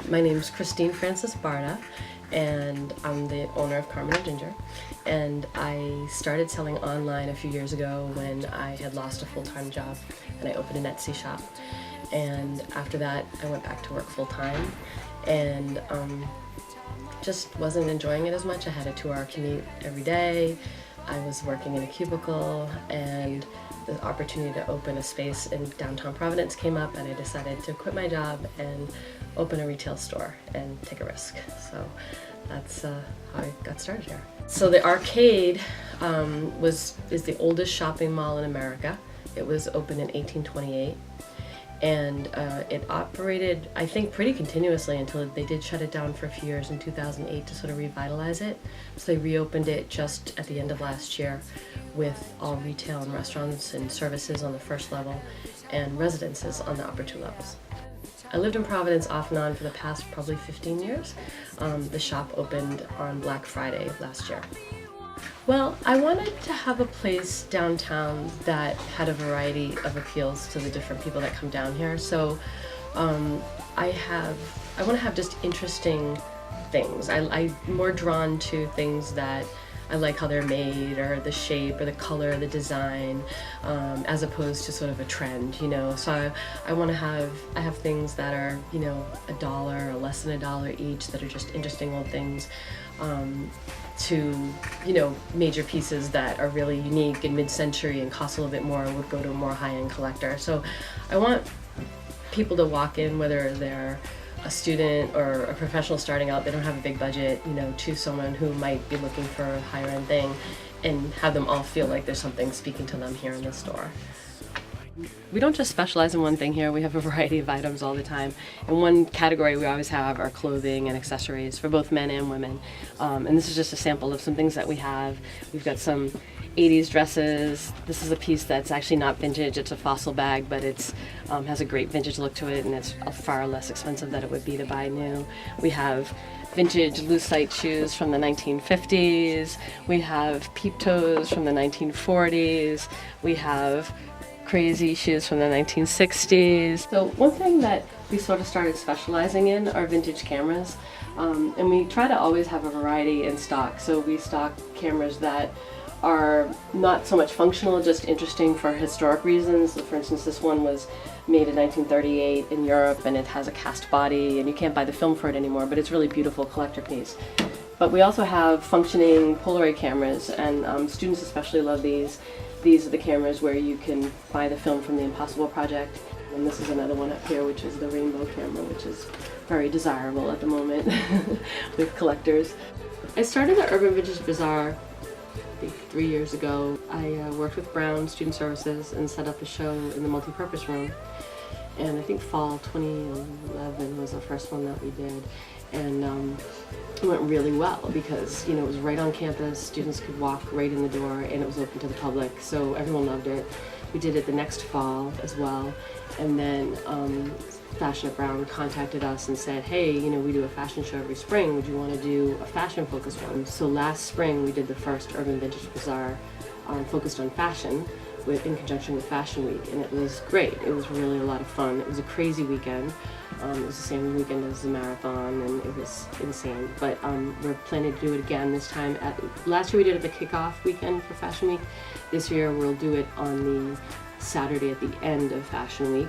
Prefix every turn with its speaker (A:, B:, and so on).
A: My name's Christine Francis Barta, and I'm the owner of Carmen and Ginger. And I started selling online a few years ago when I had lost a full-time job, and I opened an Etsy shop. And after that, I went back to work full-time, and just wasn't enjoying it as much. I had a 2-hour commute every day. I was working in a cubicle, and the opportunity to open a space in downtown Providence came up, and I decided to quit my job and open a retail store and take a risk. So that's how I got started here. So the arcade is the oldest shopping mall in America. It was opened in 1828. And it operated, I think, pretty continuously until they did shut it down for a few years in 2008 to sort of revitalize it. So they reopened it just at the end of last year with all retail and restaurants and services on the first level and residences on the upper 2 levels. I lived in Providence off and on for the past probably 15 years. The shop opened on Black Friday last year. Well, I wanted to have a place downtown that had a variety of appeals to the different people that come down here. So I want to have just interesting things. I'm more drawn to things that I like how they're made, or the shape, or the color, the design, as opposed to sort of a trend, you know. So I have things that are, you know, $1 or less than $1 each, that are just interesting old things, to, you know, major pieces that are really unique and mid-century and cost a little bit more and would go to a more high-end collector. So I want people to walk in, whether they're a student or a professional starting out, they don't have a big budget, you know, to someone who might be looking for a higher end thing, and have them all feel like there's something speaking to them here in the store. We don't just specialize in one thing here. We have a variety of items all the time. And one category we always have are clothing and accessories for both men and women. And this is just a sample of some things that we have. We've got some 80s dresses. This is a piece that's actually not vintage. It's a fossil bag, but it's has a great vintage look to it, and it's far less expensive than it would be to buy new. We have vintage lucite shoes from the 1950s. We have peep toes from the 1940s. We have crazy shoes from the 1960s. So one thing that we sort of started specializing in are vintage cameras. And we try to always have a variety in stock. So we stock cameras that are not so much functional, just interesting for historic reasons. So for instance, this one was made in 1938 in Europe, and it has a cast body, and you can't buy the film for it anymore, but it's a really beautiful collector piece. But we also have functioning Polaroid cameras, and students especially love these. These are the cameras where you can buy the film from the Impossible Project. And this is another one up here, which is the rainbow camera, which is very desirable at the moment with collectors. I started the Urban Vintage Bazaar, I think 3 years ago. I worked with Brown Student Services and set up a show in the multi-purpose room. And I think fall 2011 was the first one that we did. And it went really well because, you know, it was right on campus, students could walk right in the door, and it was open to the public, so everyone loved it. We did it the next fall as well, and then Fashion at Brown contacted us and said, hey, you know, we do a fashion show every spring, would you want to do a fashion focused one? So last spring we did the first Urban Vintage Bazaar focused on fashion, in conjunction with Fashion Week, and it was great. It was really a lot of fun. It was a crazy weekend. It was the same weekend as the marathon, and it was insane. But we're planning to do it again this time. Last year we did it at the kickoff weekend for Fashion Week. This year we'll do it on the Saturday at the end of Fashion Week.